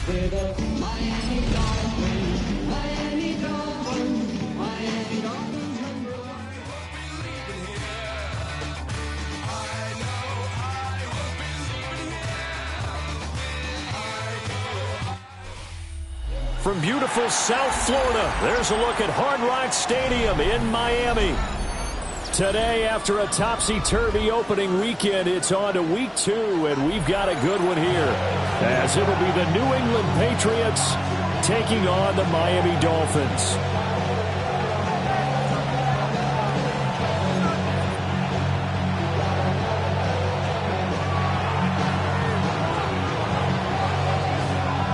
We're the Miami Dolphins, Miami Dolphins, Miami Dolphins number one. From beautiful South Florida, there's a look at Hard Rock Stadium in Miami. Today, after a topsy-turvy opening weekend, it's on to week 2, and we've got a good one here, as it'll be the New England Patriots taking on the Miami Dolphins.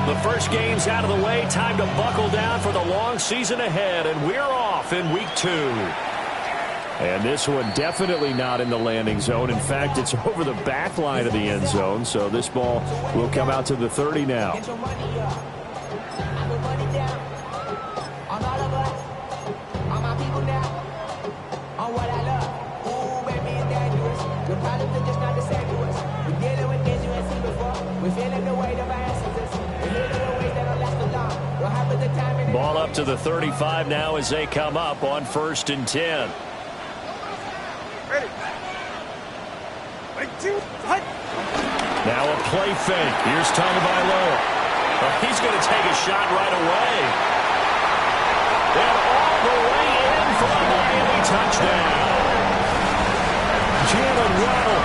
The first game's out of the way. Time to buckle down for the long season ahead, and we're off in week 2. And this one definitely not in the landing zone. In fact, it's over the back line of the end zone, so this ball will come out to the 30 now. Ball up to the 35 now as they come up on 1st and 10. Now a play fake. Here's Tagovailoa. He's going to take a shot right away. And all the way in for a Miami touchdown. Jalen Waddle,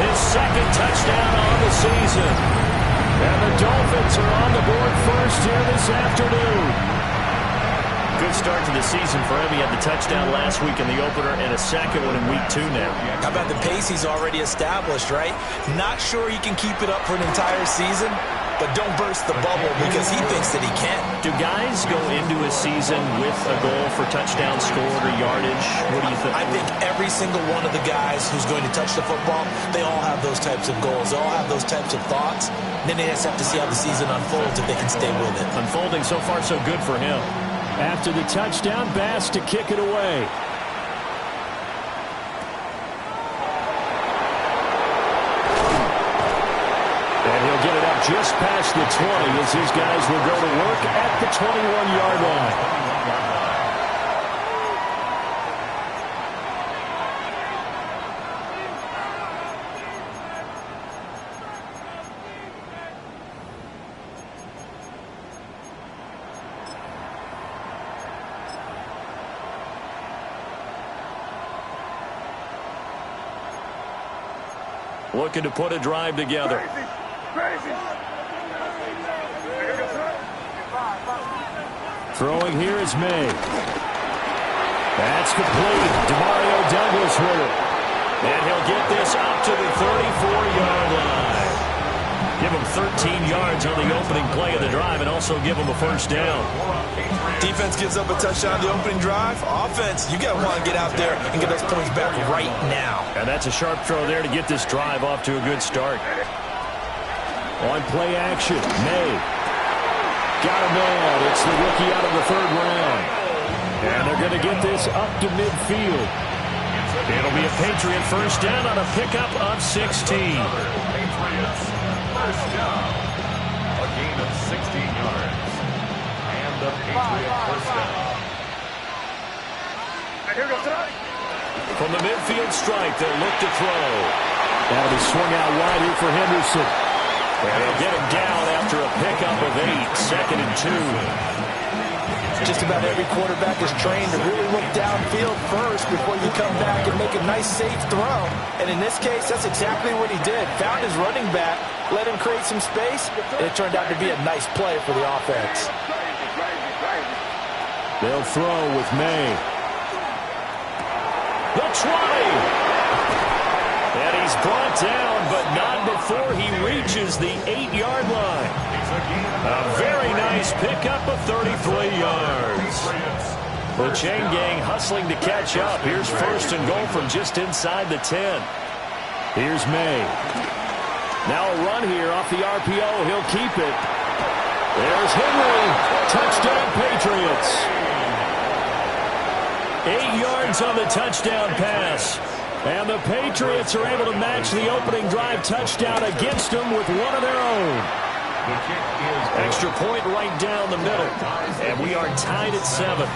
his 2nd touchdown on the season. And the Dolphins are on the board first here this afternoon. Good start to the season for him. He had the touchdown last week in the opener and a 2nd one in week 2 now. How about the pace he's already established, right? Not sure he can keep it up for an entire season, but don't burst the bubble because he thinks that he can. Do guys go into a season with a goal for touchdown scored or yardage? What do you think? I think every single one of the guys who's going to touch the football, they all have those types of goals. They all have those types of thoughts. Then they just have to see how the season unfolds if they can stay with it. Unfolding so far so good for him. After the touchdown, Bass to kick it away. And he'll get it up just past the 20 as his guys will go to work at the 21-yard line. Looking to put a drive together. Throwing here is May. That's complete. Demario Douglas with it. And he'll get this up to the 34-yard line. Give him 13 yards on the opening play of the drive and also give him a 1st down. Defense gives up a touchdown the opening drive. Offense, you got to want to get out there and get those points back right now. And that's a sharp throw there to get this drive off to a good start. On play action, May. Got a man. It's the rookie out of the 3rd round. And they're going to get this up to midfield. It'll be a Patriot 1st down on a pickup of 16. Patriots 1st down. A gain of 16 yards. And the Patriot 1st down. From the midfield strike, they'll look to throw. That'll be swung out wide here for Henderson. And they'll get him down after a pickup of 8, 2nd and 2. Just about every quarterback is trained to really look downfield first before you come back and make a nice, safe throw. And in this case, that's exactly what he did. Found his running back, let him create some space, and it turned out to be a nice play for the offense. They'll throw with May. The 20! And he's brought down, but not before he reaches the 8-yard line. A very nice pickup of 33 yards. The chain gang hustling to catch up. Here's 1st and goal from just inside the 10. Here's May. Now a run here off the RPO. He'll keep it. There's Henry. Touchdown, Patriots. 8 yards on the touchdown pass. And the Patriots are able to match the opening drive touchdown against them with one of their own. The kick is good. Extra point right down the middle. And we are tied at 7.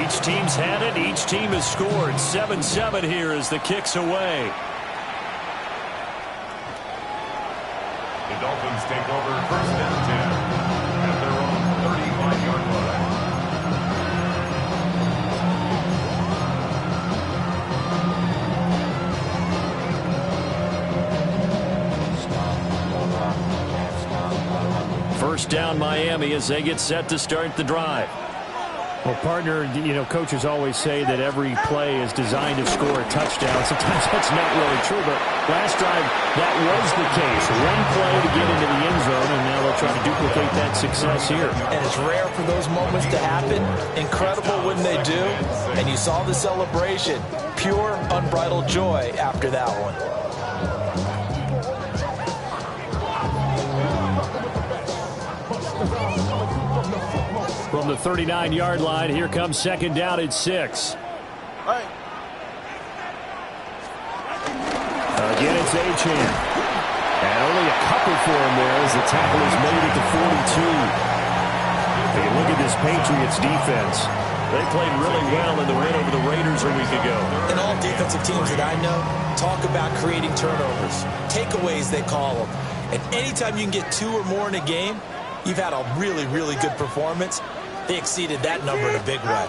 Each team's had it. Each team has scored. 7-7 here as the kick's away. The Dolphins take over first and 10 at their own 35-yard line. First down Miami as they get set to start the drive. Well, partner, coaches always say that every play is designed to score a touchdown. Sometimes that's not really true, but last drive, that was the case. One play to get into the end zone, and now they'll try to duplicate that success here. And it's rare for those moments to happen. Incredible when they do. And you saw the celebration. Pure, unbridled joy after that one. From the 39-yard line, here comes second down at 6. Again, it's Achane. And only a couple for him there as the tackle is made at the 42. If you look at this Patriots defense, they played really well in the win over the Raiders a week ago. And all defensive teams that I know talk about creating turnovers. Takeaways, they call them. And anytime you can get 2 or more in a game, you've had a really, really good performance. They exceeded that number in a big way.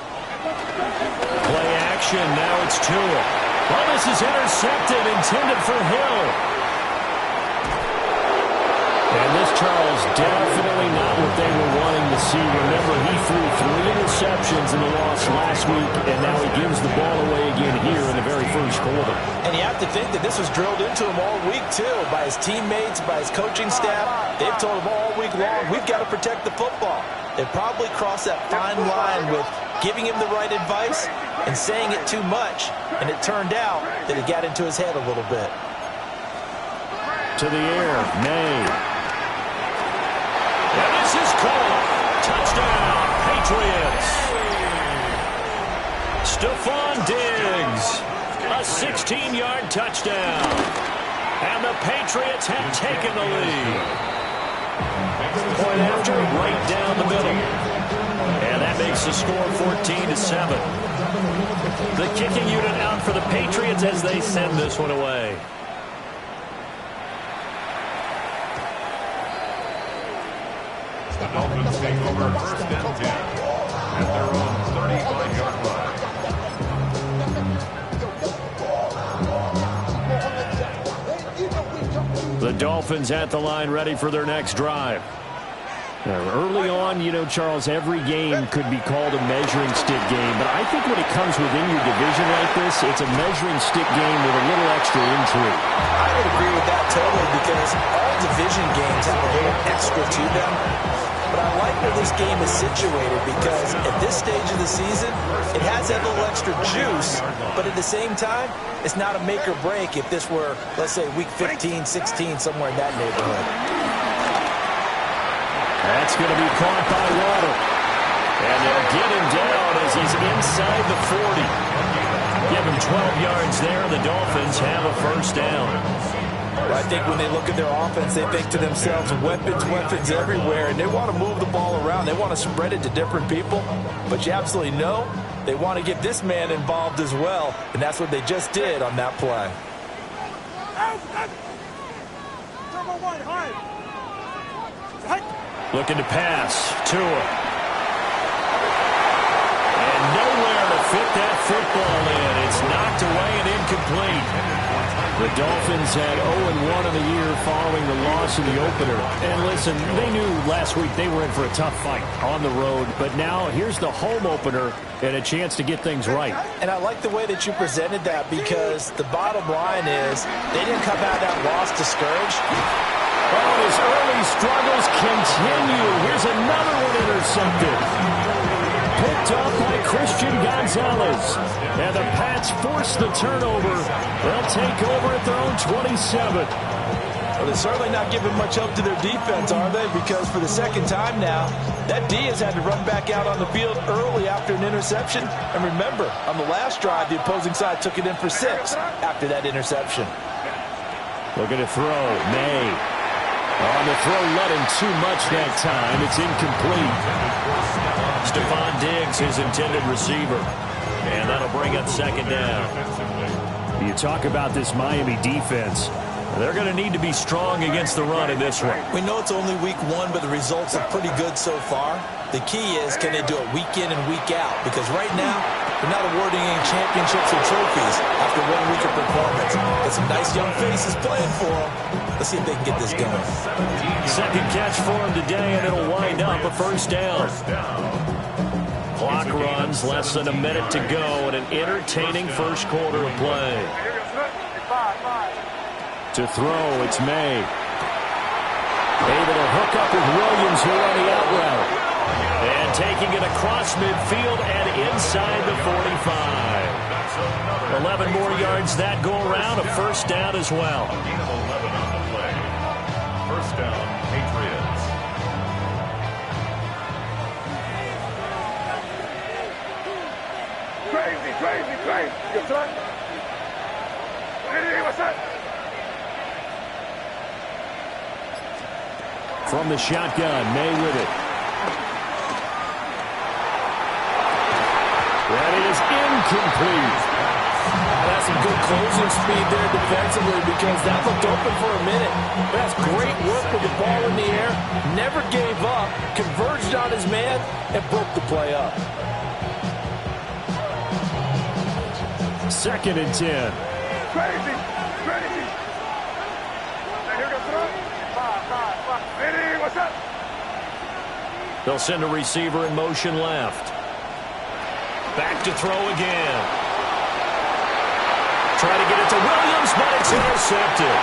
Play action. Now it's Tua. Well, this is intercepted, intended for Hill. And this, Charles, definitely not what they were wanting to see. Remember, he threw 3 interceptions in the loss last week, and now he gives the ball away again here in the very first quarter. And you have to think that this was drilled into him all week, too, by his teammates, by his coaching staff. They've told him all week long, we've got to protect the football. They probably crossed that fine line with giving him the right advice and saying it too much, and it turned out that it got into his head a little bit. To the air, May. And this is caught. Touchdown, Patriots. Stephon Diggs, a 16-yard touchdown. And the Patriots have taken the lead. Point after, right down the middle. And that makes the score 14-7. The kicking unit out for the Patriots as they send this one away. The Dolphins take over first and 10 at their own 35-yard line. The Dolphins at the line, ready for their next drive. Early on, Charles, every game could be called a measuring stick game. But I think when it comes within your division like this, it's a measuring stick game with a little extra intrigue. I would agree with that totally because all division games have a little extra to them. But I like where this game is situated because at this stage of the season, it has that little extra juice. But at the same time, it's not a make or break if this were, let's say, week 15, 16, somewhere in that neighborhood. That's going to be caught by Waddle. And they'll get him down as he's inside the 40. Give him 12 yards there. The Dolphins have a first down. I think when they look at their offense, they think to themselves, weapons, weapons everywhere, and they want to move the ball around. They want to spread it to different people. But you absolutely know they want to get this man involved as well, and that's what they just did on that play. Looking to pass. Tua. And nowhere to fit that football in. It's knocked away and incomplete. The Dolphins had 0-1 on the year following the loss in the opener. And listen, they knew last week they were in for a tough fight on the road. But now here's the home opener and a chance to get things right. And I like the way that you presented that because the bottom line is they didn't come out of that loss discouraged. Oh, his early struggles continue. Here's another one intercepted. Picked up by Christian Gonzalez. And the Pats force the turnover. They'll take over at their own 27. Well, they're certainly not giving much help to their defense, are they? Because for the second time now, that D has had to run back out on the field early after an interception. And remember, on the last drive, the opposing side took it in for 6 after that interception. Looking to throw. May. On the throw, let him too much that time. It's incomplete. Stephon Diggs, his intended receiver. And that'll bring up second down. You talk about this Miami defense. They're going to need to be strong against the run in this one. We know it's only week 1, but the results are pretty good so far. The key is, can they do it week in and week out? Because right now, they're not awarding any championships or trophies after 1 week of performance. Got some nice young faces playing for them. Let's see if they can get this going. Second catch for him today, and it'll wind up a first down. Clock runs, less than a minute to go, and an entertaining first quarter of play. To throw, it's May. Able to hook up with Williams here on the out route. And taking it across midfield and inside the 45. 11 more yards that go around, a first down as well. A gain of 11 on the play. First down, Patriots. Crazy. Good try. Hey, what's that? From the shotgun, May with it. That is incomplete. That's some good closing speed there defensively because that looked open for a minute. That's great work with the ball in the air. Never gave up, converged on his man, and broke the play up. 2nd and 10. Crazy. Now here goes throw. Hey, what's up? They'll send a receiver in motion left. Back to throw again. Try to get it to Williams, but it's intercepted.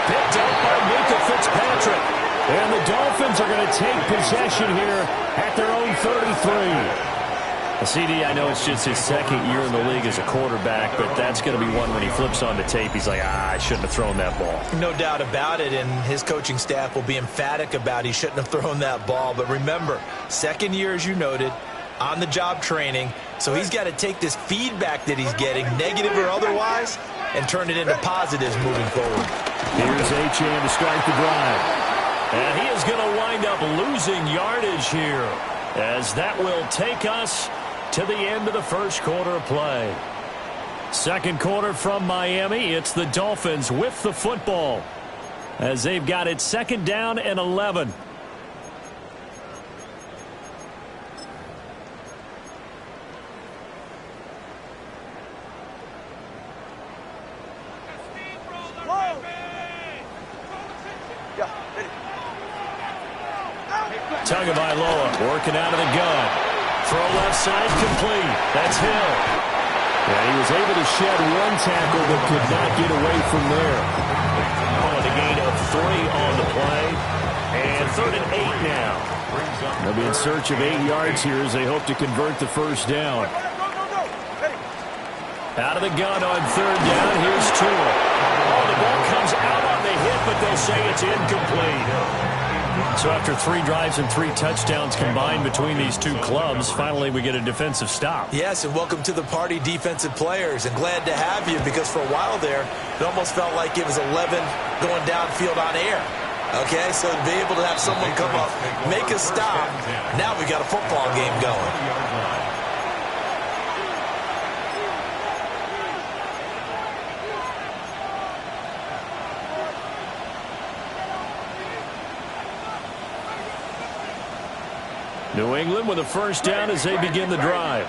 Picked up by Mika Fitzpatrick. And the Dolphins are going to take possession here at their own 33. CD, I know it's just his 2nd year in the league as a quarterback, but that's going to be one when he flips on the tape, he's like, I shouldn't have thrown that ball. No doubt about it, and his coaching staff will be emphatic about he shouldn't have thrown that ball. But remember, 2nd year, as you noted, on-the-job training, so he's got to take this feedback that he's getting, negative or otherwise, and turn it into positives moving forward. Here's Achane to start the drive. And he is going to wind up losing yardage here, as that will take us to the end of the first quarter of play. Second quarter from Miami. It's the Dolphins with the football as they've got it 2nd down and 11. Tagovailoa working out of the gun. Throw left side complete. That's Hill. And he was able to shed 1 tackle but could not get away from there. Oh, the gain of 3 on the play. And 3rd and 8 now. They'll be in search of 8 yards here as they hope to convert the first down. Out of the gun on 3rd down. Here's Tua. Oh, the ball comes out on the hit, but they'll say it's incomplete. So after 3 drives and 3 touchdowns combined between these two clubs, finally we get a defensive stop. Yes, and welcome to the party, defensive players, and glad to have you because for a while there, it almost felt like it was 11 going downfield on air. Okay, so to be able to have someone come up, make a stop, now we got a football game going. New England with a first down as they begin the drive.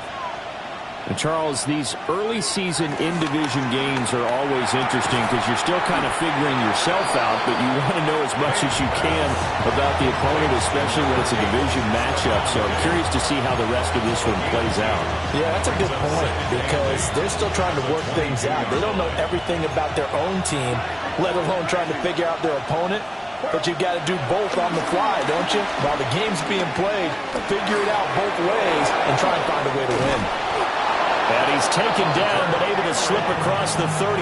And Charles, these early season in-division games are always interesting because you're still kind of figuring yourself out, but you want to know as much as you can about the opponent, especially when it's a division matchup. So I'm curious to see how the rest of this one plays out. Yeah, that's a good point because they're still trying to work things out. They don't know everything about their own team, let alone trying to figure out their opponent. But you've got to do both on the fly, don't you? While the game's being played, figure it out both ways and try and find a way to win. And he's taken down, but able to slip across the 35.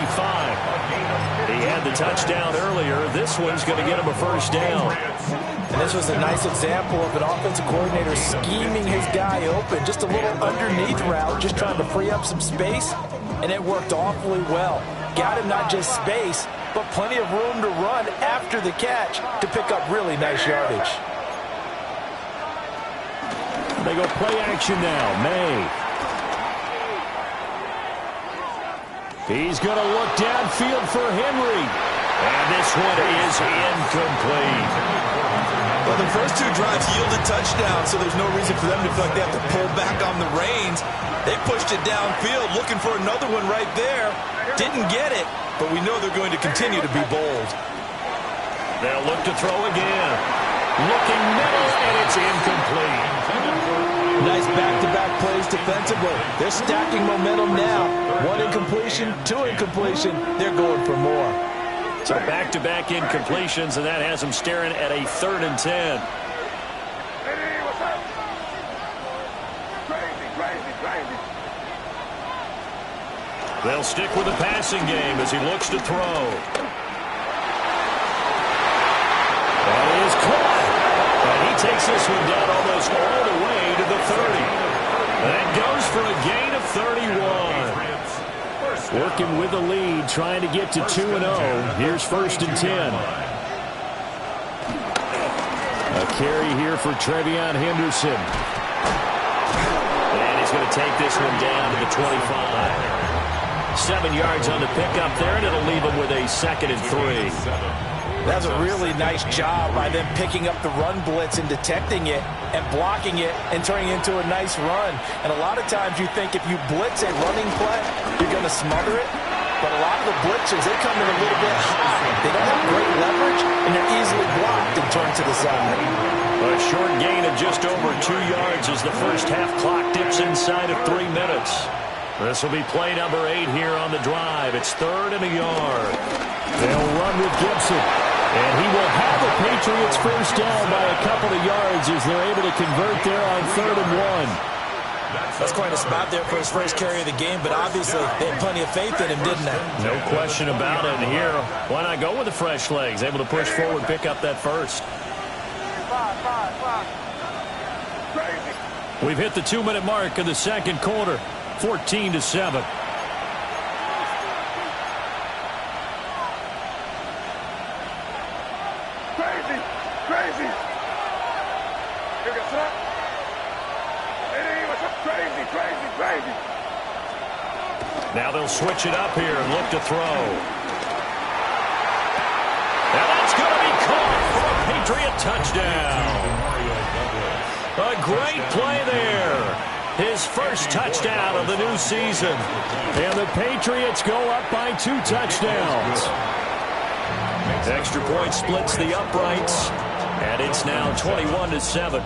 He had the touchdown earlier. This one's going to get him a first down. And this was a nice example of an offensive coordinator scheming his guy open. Just a little underneath route, just trying to free up some space, and it worked awfully well. Got him not just space, but plenty of room to run after the catch to pick up really nice yardage. They go play action now. May. He's going to look downfield for Henry. And this one is incomplete. Well, the first two drives yielded touchdowns, so there's no reason for them to feel like they have to pull back on the reins. They pushed it downfield, looking for another one right there. Didn't get it, but we know they're going to continue to be bold. They'll look to throw again. Looking middle, and it's incomplete. Nice back-to-back plays defensively. They're stacking momentum now. One incompletion, two incompletion. They're going for more. So back-to-back incompletions, and that has them staring at a 3rd and 10. Hey, what's up? Crazy, crazy, crazy. They'll stick with the passing game as he looks to throw. That is caught. And he takes this one down almost all the way to the 30. That goes for a gain of 31. Working with the lead, trying to get to 2-0. Here's 1st and 10. A carry here for Trevion Henderson. And he's going to take this one down to the 25. 7 yards on the pickup there, and it'll leave him with a 2nd and 3. That's a really nice job by them picking up the run blitz and detecting it and blocking it and turning it into a nice run. And a lot of times you think if you blitz a running play, you're going to smother it. But a lot of the blitzers, they come in a little bit high. They don't have great leverage, and they're easily blocked and turned to the side. A short gain of just over 2 yards as the first half clock dips inside of 3 minutes. This will be play number 8 here on the drive. It's 3rd and a yard. They'll run with Gibson. And he will have the Patriots first down by a couple of yards as they're able to convert there on 3rd and 1. That's quite a spot there for his first carry of the game, but obviously they had plenty of faith in him, didn't they? No question about it. And here, why not go with the fresh legs? Able to push forward, pick up that first. We've hit the 2-minute mark of the 2nd quarter. 14-7. Crazy, crazy. Hey, what's up? Crazy, crazy, crazy. Now they'll switch it up here and look to throw. And that's going to be caught for a Patriot touchdown. A great play there. His first touchdown of the new season. And the Patriots go up by 2 touchdowns. Extra point splits the uprights, and it's now 21-7.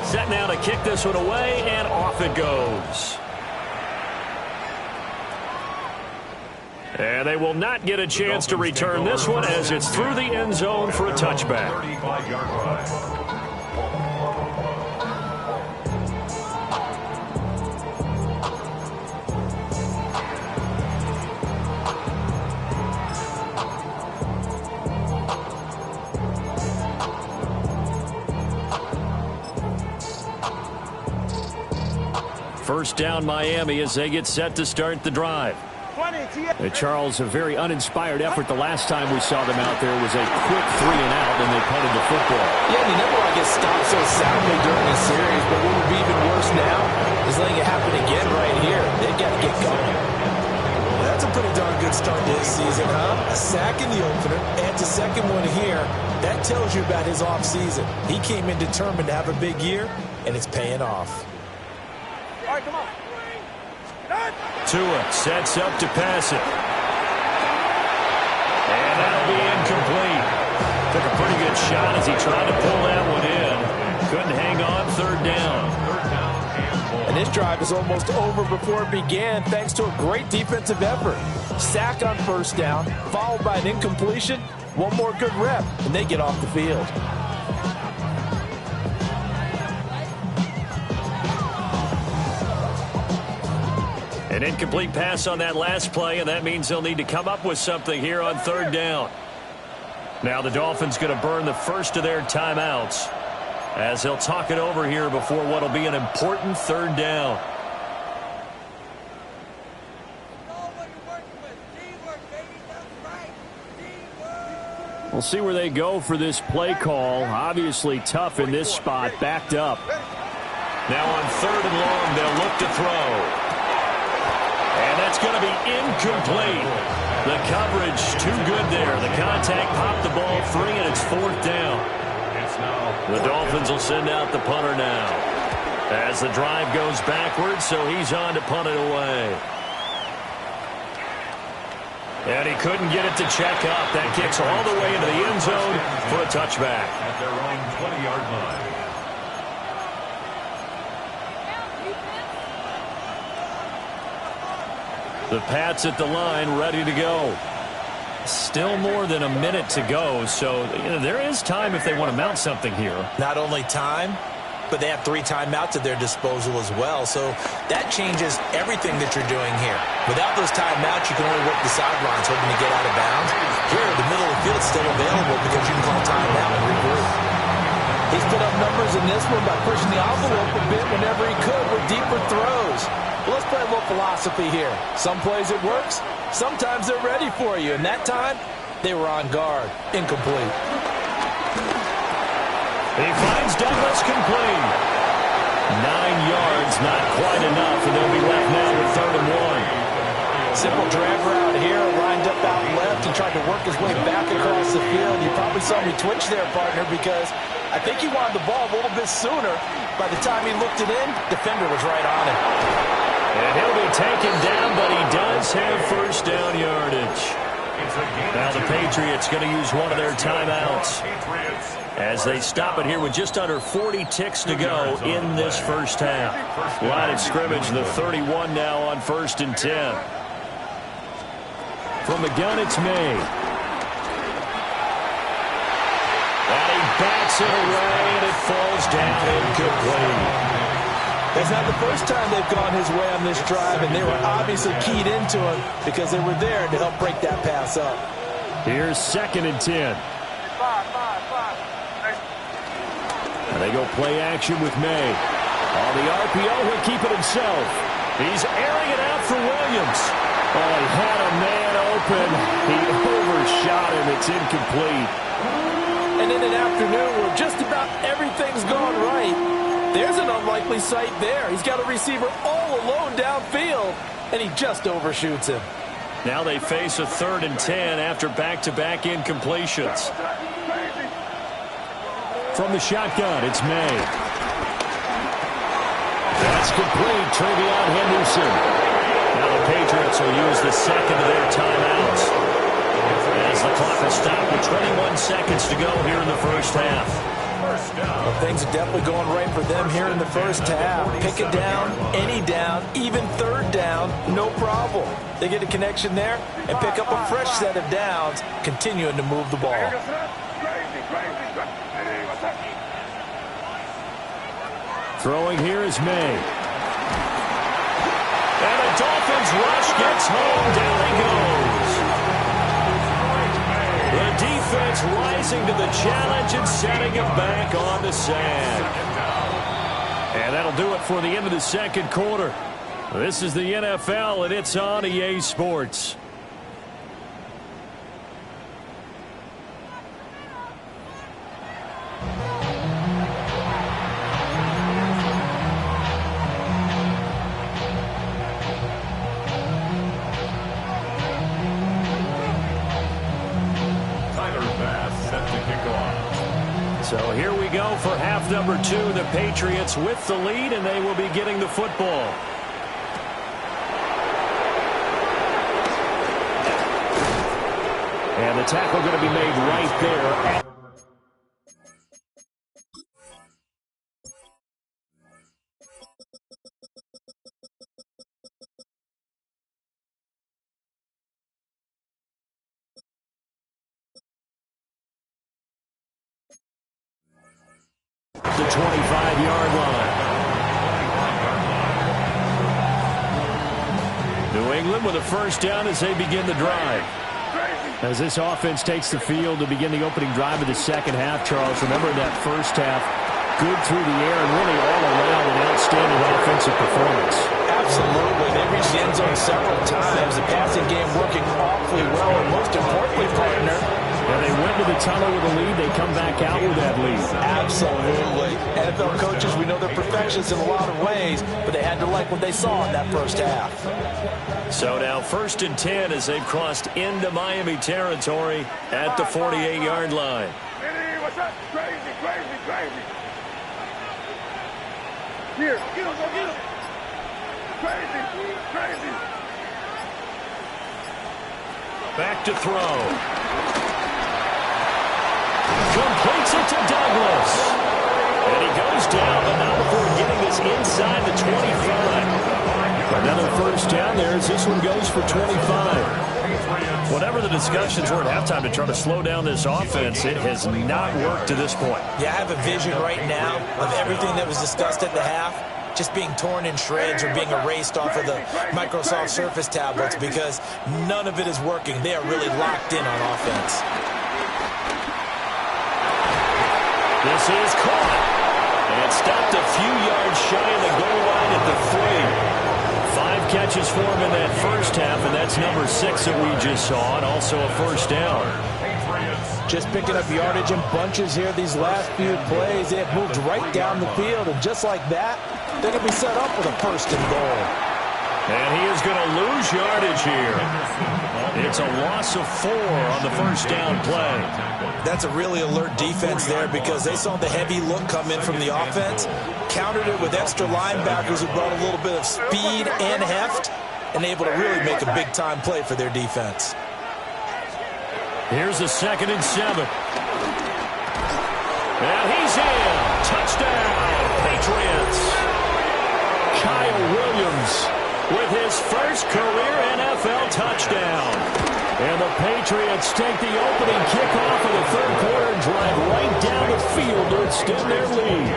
Set now to kick this one away, and off it goes. And they will not get a chance to return this one as it's through the end zone for a touchback. 35-yard line. First down Miami as they get set to start the drive. Charles, a very uninspired effort the last time we saw them out there was a quick 3 and out, and they punted the football. Yeah, and you never want to get stopped so soundly during this series, but what would be even worse now is letting it happen again right here. They've got to get going. Well, that's a pretty darn good start to his season, huh? A sack in the opener, and a second one here. That tells you about his offseason. He came in determined to have a big year, and it's paying off. All right, come on. Tua sets up to pass it. And that'll be incomplete. Took a pretty good shot as he tried to pull that one in. Couldn't hang on, 3rd down. And this drive is almost over before it began thanks to a great defensive effort. Sack on 1st down, followed by an incompletion. One more good rep, and they get off the field. An incomplete pass on that last play, and that means they'll need to come up with something here on third down. Now the Dolphins going to burn the first of their timeouts as they'll talk it over here before what will be an important third down. We'll see where they go for this play call. Obviously tough in this spot, backed up. Now on third and long, they'll look to throw. And that's going to be incomplete. The coverage too good there. The contact popped the ball free, and it's fourth down. The Dolphins will send out the punter now as the drive goes backwards, so he's on to punt it away. And he couldn't get it to check up. That kicks all the way into the end zone for a touchback. At their own 20-yard line. The Pats at the line, ready to go. Still more than a minute to go, so there is time if they want to mount something here. Not only time, but they have 3 timeouts at their disposal as well. So that changes everything that you're doing here. Without those timeouts, you can only work the sidelines, hoping to get out of bounds. Here, the middle of the field is still available because you can call timeout and regroup. He's put up numbers in this one by pushing the envelope a bit whenever he could with deeper throws. Well, let's play a little philosophy here. Some plays it works. Sometimes they're ready for you. And that time, they were on guard. Incomplete. He finds Douglas complete. 9 yards, not quite enough, and they'll be left now with third and one. Simple drag route here, lined up out left and tried to work his way back across the field. You probably saw me twitch there, partner, because I think he wanted the ball a little bit sooner. By the time he looked it in, defender was right on him. And he'll be taken down, but he does have first down yardage. Now the Patriots going to use one of their timeouts as they stop it here with just under 40 ticks to go in this first half. Line of scrimmage, the 31 now on 1st and 10. From the gun, it's May. And he bats it away, and it falls down incomplete. It's not the first time they've gone his way on this drive, and they were obviously keyed into him because they were there to help break that pass up. Here's 2nd and 10. And they go play action with May. On the RPO, he'll keep it himself. He's airing it out for Williams. Oh, he had a man open. He overshot him. It's incomplete. And in an afternoon where just about everything's gone right, there's an unlikely sight there. He's got a receiver all alone downfield, and he just overshoots him. Now they face a 3rd and 10 after back-to-back incompletions. From the shotgun, it's May. That's complete. Trevion Henderson. Now the Patriots will use the second of their timeouts as the clock is stopped with 21 seconds to go here in the first half. Well, things are definitely going right for them here in the first half. Pick it down, any down, even third down, no problem. They get a connection there and pick up a fresh set of downs, continuing to move the ball. Throwing here is May. And the Dolphins rush gets home. Down he goes. The defense rising to the challenge and setting him back on the sand. And that'll do it for the end of the second quarter. This is the NFL, and it's on EA Sports. So here we go for half number 2. The Patriots with the lead, and they will be getting the football. And the tackle going to be made right there. The 25-yard line. New England with a first down as they begin the drive. As this offense takes the field to begin the opening drive of the second half, Charles, remember that first half, good through the air and really all around an outstanding offensive performance. Absolutely. They reached the end zone several times. The passing game working awfully well, and most importantly, partner, and they went to the tunnel with a lead. They come back out with that lead. Absolutely. NFL coaches, we know they're perfectionists in a lot of ways, but they had to like what they saw in that first half. So now 1st and 10 as they've crossed into Miami territory at the 48-yard line. What's up? Crazy. Here, get him, go get him. Crazy. Back to throw. Completes it to Douglas. And he goes down, but not before getting this inside the 25. Another first down there as this one goes for 25. Whatever the discussions were at halftime to try to slow down this offense, it has not worked to this point. Yeah, I have a vision right now of everything that was discussed at the half just being torn in shreds or being erased off of the Microsoft Surface tablets because none of it is working. They are really locked in on offense. This is caught. And stopped a few yards shy of the goal line at the 3. 5 catches for him in that first half, and that's number 6 that we just saw, and also a first down. Just picking up yardage in bunches here these last few plays. They have moved right down the field, and just like that, they're going to be set up with a first and goal. And he is going to lose yardage here. It's a loss of 4 on the first down play. That's a really alert defense there because they saw the heavy look come in from the offense, countered it with extra linebackers who brought a little bit of speed and heft, and able to really make a big-time play for their defense. Here's the 2nd and 7. And he's in. Touchdown, Patriots. Kyle Williams with his first career NFL touchdown. And the Patriots take the opening kickoff of the third quarter and drive right down the field to extend their lead.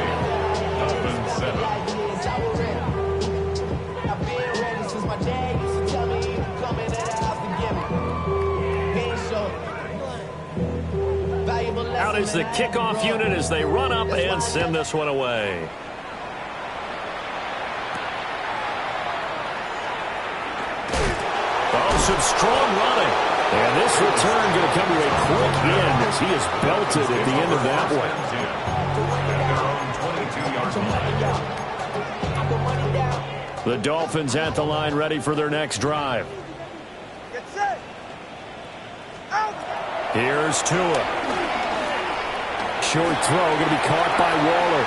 Out is the kickoff unit as they run up and send this one away. Oh, some strong running. And this return going to come to a quick end as he is belted at the end of that one. The Dolphins at the line ready for their next drive. Here's Tua. Short throw going to be caught by Waller.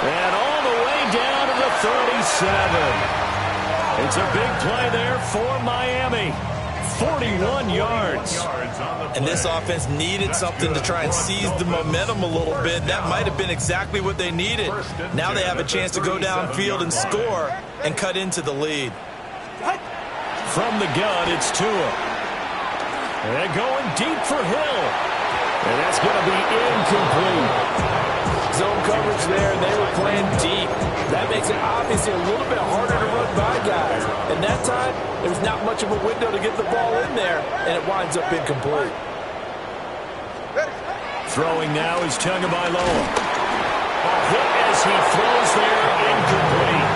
And all the way down to the 37. It's a big play there for Miami. 41 yards. And this offense needed something to try and seize the momentum a little bit. That might have been exactly what they needed. Now they have a chance to go downfield and score and cut into the lead. From the gun, it's Tua. And going deep for Hill. And that's going to be incomplete. Zone coverage there, and they were playing deep. That makes it obviously a little bit harder to run by guys. And that time, there's not much of a window to get the ball in there, and it winds up incomplete. Throwing now is Tagovailoa. A hit as he throws there, incomplete.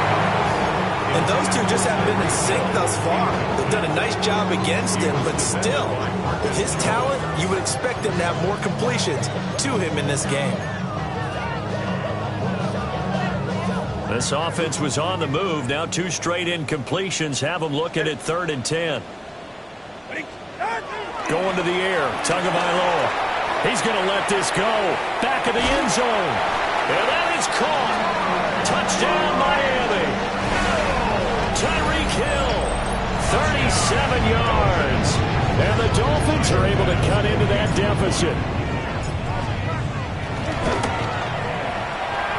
And those two just haven't been in sync thus far. They've done a nice job against him, but still, with his talent, you would expect them to have more completions to him in this game. This offense was on the move. Now 2 straight incompletions have them looking at 3rd and 10. Going to the air, Tagovailoa. He's going to let this go. Back of the end zone. And that is caught. Touchdown, Miami. Tyreek Hill, 37 yards. And the Dolphins are able to cut into that deficit.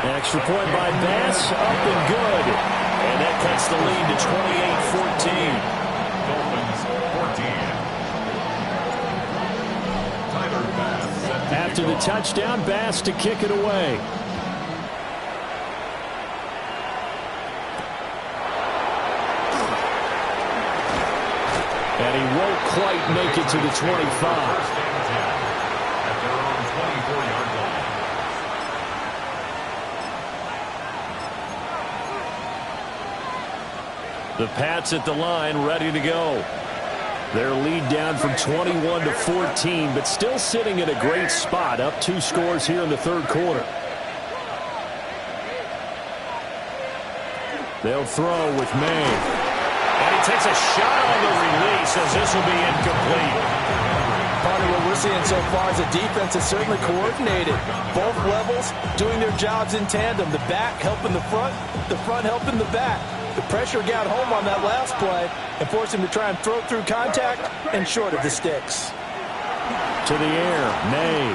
Extra point by Bass, up and good. And that cuts the lead to 28-14. After the touchdown, Bass to kick it away. And he won't quite make it to the 25. At their own 24-yard line. The Pats at the line, ready to go. Their lead down from 21 to 14, but still sitting in a great spot, up 2 scores here in the third quarter. They'll throw with May. And he takes a shot on the release as this will be incomplete. Part of what we're seeing so far is the defense is certainly coordinated. Both levels doing their jobs in tandem. The back helping the front helping the back. The pressure got home on that last play and forced him to try and throw through contact and short of the sticks. To the air, May.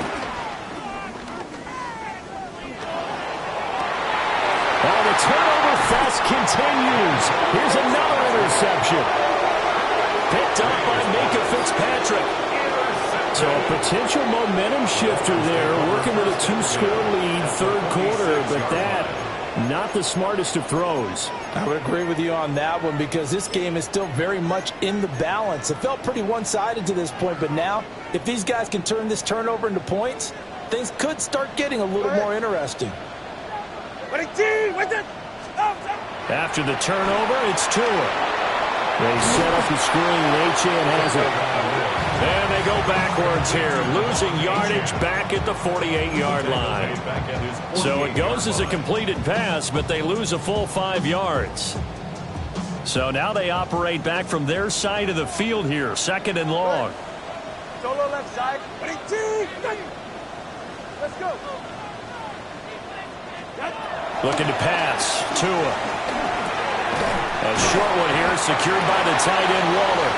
Oh, the turnover fest continues. Here's another interception. Picked up by Micah Fitzpatrick. So a potential momentum shifter there, working with a 2-score lead, third quarter, but that, not the smartest of throws. I would agree with you on that one because this game is still very much in the balance. It felt pretty one-sided to this point, but now, if these guys can turn this turnover into points, things could start getting a little more interesting. After the turnover, it's Tua. They set up the screen. Achane has it. And they go backwards here, losing yardage back at the 48-yard line. So it goes as a completed pass, but they lose a full 5 yards. So now they operate back from their side of the field here, 2nd and long. Solo left side. Let's go. Looking to pass. Tua. A short one here, secured by the tight end Waller.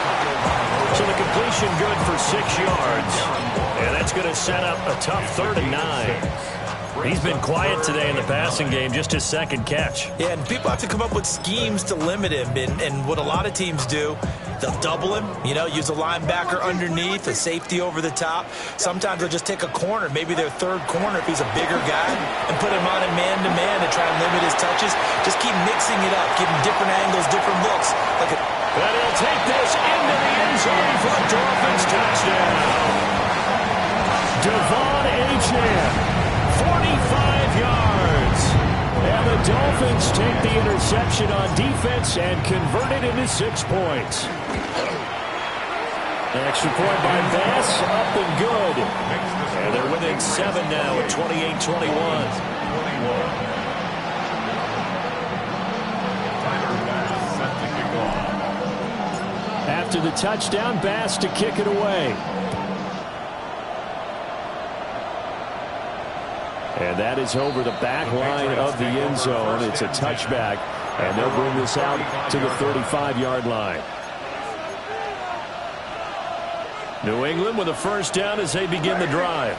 So the completion good for 6 yards. And that's going to set up a tough 3rd and 9. He's been quiet today in the passing game, just his 2nd catch. Yeah, and people have to come up with schemes to limit him. And what a lot of teams do, they'll double him, use a linebacker underneath, a safety over the top. Sometimes they'll just take a corner, maybe their 3rd corner if he's a bigger guy, and put him on a man-to-man to try and limit his touches. Just keep mixing it up, give him different angles, different looks. And he'll take this into the end zone for a Dolphins touchdown. Devon Achane. 45 yards. And the Dolphins take the interception on defense and convert it into 6 points. An extra point by Bass, up and good. And they're within 7 now at 28-21. After the touchdown, Bass to kick it away. And that is over the back line of the end zone. It's a touchback, and they'll bring this out to the 35-yard line. New England with a first down as they begin the drive.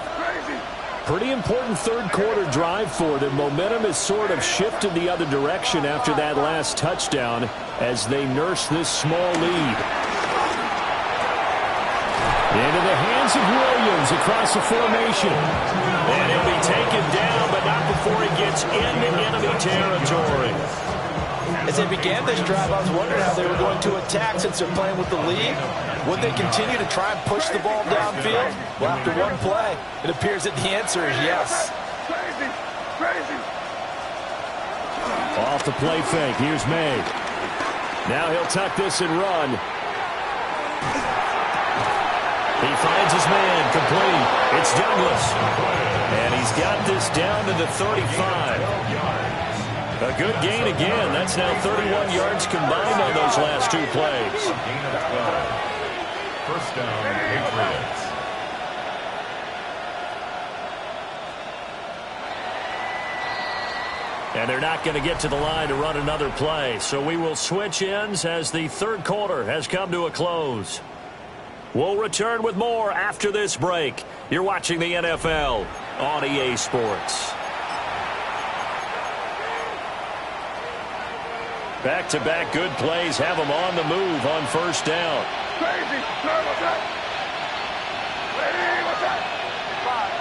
Pretty important third quarter drive for them. Momentum has sort of shifted the other direction after that last touchdown as they nurse this small lead. Into the hands of Williams across the formation. And he'll be taken down, but not before he gets into enemy territory. As they began this drive, I was wondering how they were going to attack since they're playing with the lead. Would they continue to try and push the ball downfield? Well, after one play, it appears that the answer is yes. Off the play fake. Here's May. Now he'll tuck this and run. He finds his man, complete. It's Douglas. And he's got this down to the 35. A good gain again. That's now 31 yards combined on those last 2 plays. First down, Patriots. And they're not going to get to the line to run another play. So we will switch ends as the third quarter has come to a close. We'll return with more after this break. You're watching the NFL on EA Sports. Back-to-back good plays have them on the move on first down. Crazy. What's that? Ready? What's that? Five.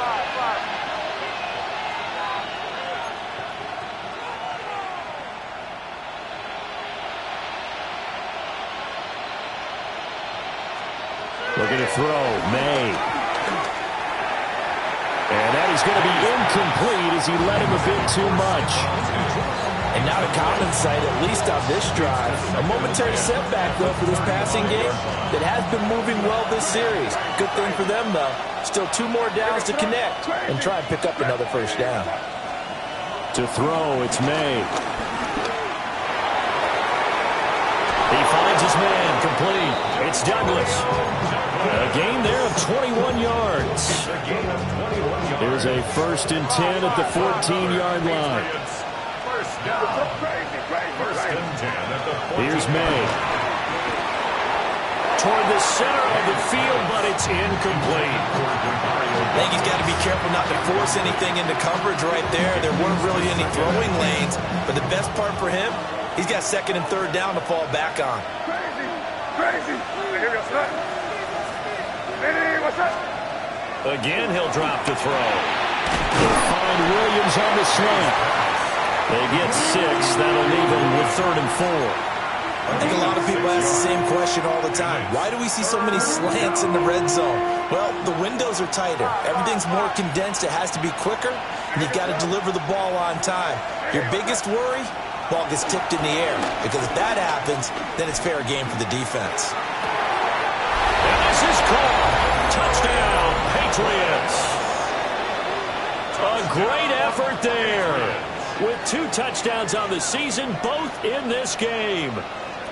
to throw. May. And that is going to be incomplete as he led him a bit too much. And not a common sight, at least on this drive. A momentary setback, though, for this passing game that has been moving well this series. Good thing for them, though. Still 2 more downs to connect and try and pick up another first down. To throw, it's May. He finds his man, complete. It's Douglas. A gain there of 21 yards. Here's a 1st and 10 at the 14-yard line. Here's May. Toward the center of the field, but it's incomplete. I think he's got to be careful not to force anything into coverage right there. There weren't really any throwing lanes, but the best part for him, he's got 2nd and 3rd down to fall back on. Crazy. What's up? Again, he'll drop to throw. They'll find Williams on the slant. They get 6. That'll leave them with 3rd and 4. I think a lot of people ask the same question all the time. Why do we see so many slants in the red zone? Well, the windows are tighter. Everything's more condensed. It has to be quicker, and you've got to deliver the ball on time. Your biggest worry? Ball gets tipped in the air, because if that happens, then it's fair game for the defense. And this is called. Touchdown, Patriots. A great effort there. With 2 touchdowns on the season, both in this game.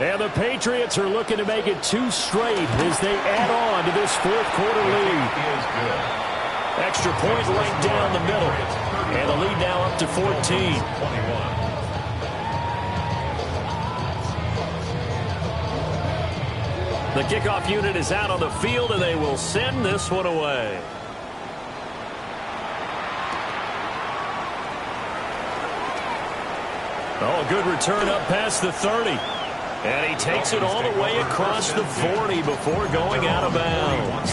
And the Patriots are looking to make it 2 straight as they add on to this 4th quarter lead. Extra point right down the middle. And the lead now up to 14. The kickoff unit is out on the field, and they will send this one away. Oh, a good return up past the 30. And he takes it all the way across the 40 before going out of bounds.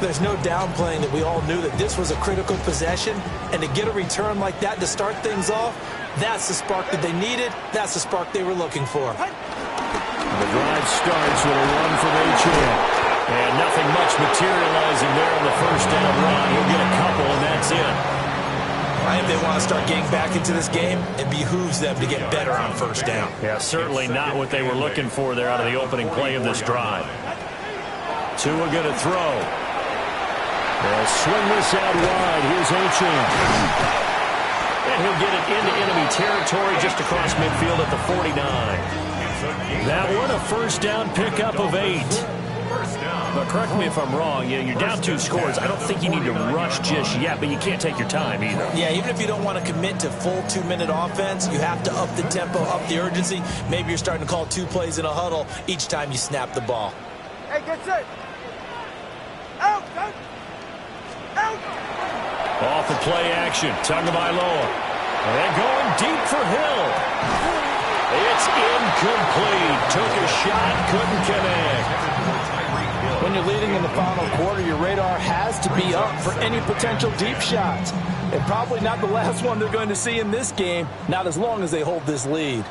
There's no downplaying that we all knew that this was a critical possession, and to get a return like that to start things off, that's the spark that they needed. That's the spark they were looking for. The drive starts with a run from H.M. And nothing much materializing there on the 1st down run. He'll get a couple, and that's it. If they want to start getting back into this game, it behooves them to get better on 1st down. Yeah, certainly not what they were looking for there out of the opening play of this drive. Tua going to throw. They'll swing this out wide. Here's H.M. And he'll get it into enemy territory just across midfield at the 49. That one, a 1st down pickup of 8. But correct me if I'm wrong, you're down 2 scores. I don't think you need to rush just yet, but you can't take your time either. Yeah, even if you don't want to commit to full 2-minute offense, you have to up the tempo, up the urgency. Maybe you're starting to call 2 plays in a huddle each time you snap the ball. Hey, get set. Out. Off the play action, Tagovailoa. And going deep for Hill. It's incomplete. Took a shot, couldn't connect. When you're leading in the final quarter, your radar has to be up for any potential deep shots. And probably not the last one they're going to see in this game, not as long as they hold this lead.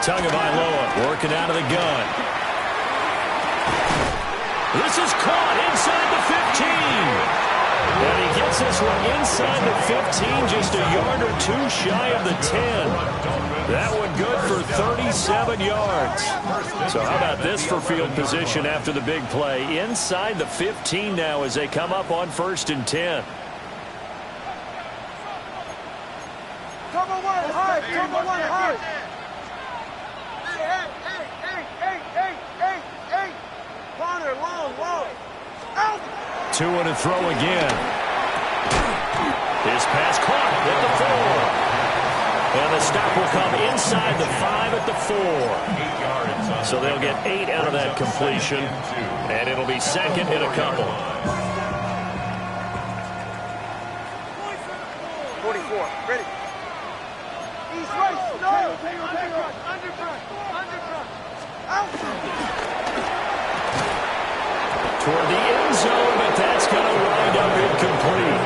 Tagovailoa working out of the gun. This is caught inside the 15. And he gets this one inside the 15, just a yard or 2 shy of the 10. That one good for 37 yards. So how about this for field position after the big play? Inside the 15 now as they come up on 1st and 10. Cover one hard. Hey. Corner, long. Out. Tua to throw again. His pass caught at the 4. And the stop will come inside the 5 at the 4. So they'll get 8 out of that completion. And it'll be 2nd and a couple. 44, ready. East right, no. Underfront. Out. Toward the end zone, but that's going to wind up incomplete.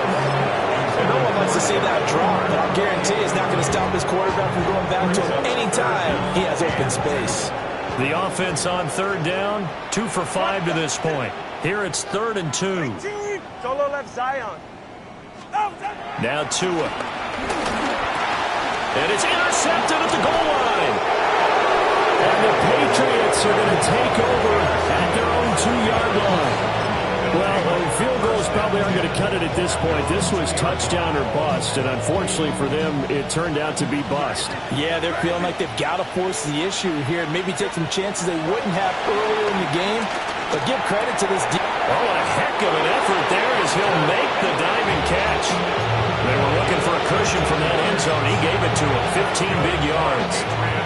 And no one wants to see that drop, but I'll guarantee it's not going to stop his quarterback from going back to him anytime he has open space. The offense on third down, 2 for 5 to this point. Here it's 3rd and 2. Solo left Zion. Now Tua. And it's intercepted at the goal line. And the Patriots are going to take over at their own 2-yard line. Well, field goals probably aren't going to cut it at this point. This was touchdown or bust, and unfortunately for them, it turned out to be bust. Yeah, they're feeling like they've got to force the issue here and maybe take some chances they wouldn't have earlier in the game. But give credit to this defense. Oh, a heck of an effort there as he'll make the diving catch. They were looking for a cushion from that end zone. He gave it to him, 15 big yards.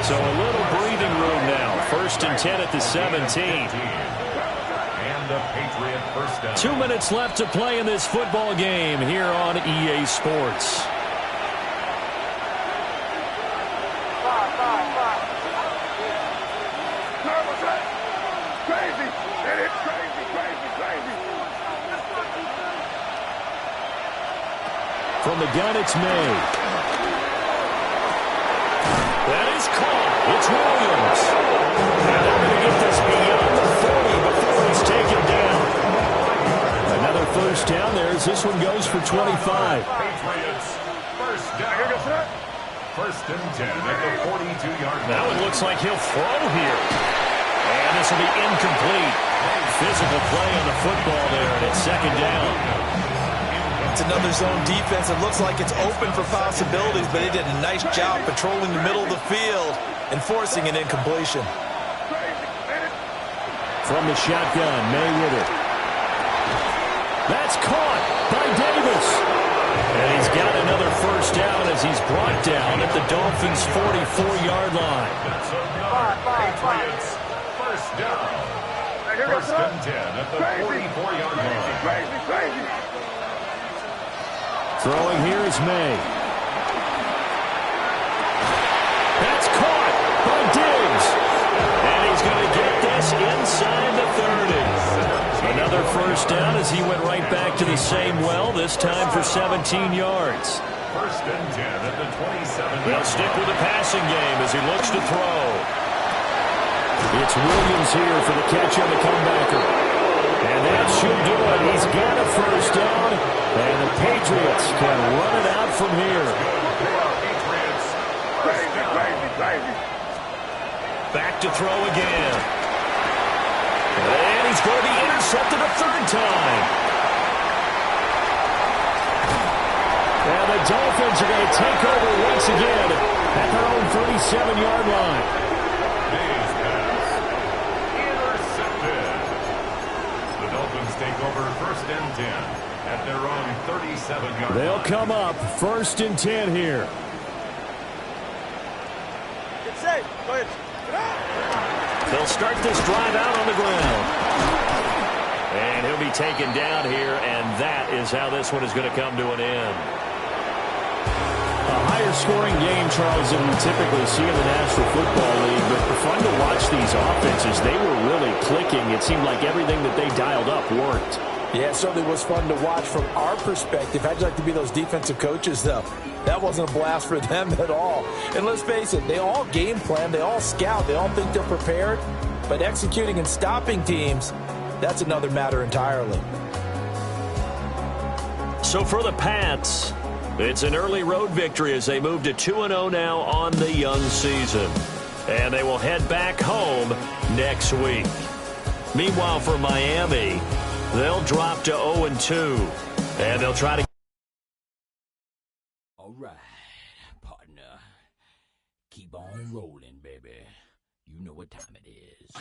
So a little breathing room now. 1st and 10 at the 17. And the Patriot first down. 2 minutes left to play in this football game here on EA Sports. Crazy. It is crazy, crazy, crazy. From the gun, it's May. That is caught. It's Williams. Now they're going to get this beyond the 40 before he's taken down. Another first down there as this one goes for 25. Patriots first down. 1st and 10 at the 42-yard line. Now it looks like he'll throw here. And this will be incomplete. Physical play on the football there, and it's 2nd down. It's another zone defense. It looks like it's open for possibilities, but they did a nice job patrolling the middle of the field and forcing an incompletion. From the shotgun, May with it. That's caught by Davis. And he's got another first down as he's brought down at the Dolphins' 44-yard line. Patriots first down. 1st and 10 at the 44-yard line. Crazy, crazy. Throwing here is May. That's caught by Diggs. And he's going to get this inside the 30. Another first down as he went right back to the same well, this time for 17 yards. 1st and 10 at the 27. They'll stick with the passing game as he looks to throw. It's Williams here for the catch on the comebacker. And that should do it. He's got a first down, and the Patriots can run it out from here. Crazy, crazy, crazy. Back to throw again. And he's going to be intercepted a 3rd time. And the Dolphins are going to take over once again at their own 37-yard line. May's pass intercepted. The Dolphins take over 1st and 10 at their own 37-yard line. They'll come up 1st and 10 here. It's safe. Go ahead. They'll start this drive out on the ground. And he'll be taken down here, and that is how this one is going to come to an end. A higher scoring game, Charles, than we typically see in the National Football League, but fun to watch these offenses. They were really clicking. It seemed like everything that they dialed up worked. Yeah, it certainly was fun to watch from our perspective. How'd you like to be those defensive coaches, though? That wasn't a blast for them at all. And let's face it, they all game plan, they all scout, they all think they're prepared. But executing and stopping teams, that's another matter entirely. So for the Pats, it's an early road victory as they move to 2-0 now on the young season. And they will head back home next week. Meanwhile, for Miami, they'll drop to 0-2, and they'll try to... All right, partner. Keep on rolling, baby. You know what time it is.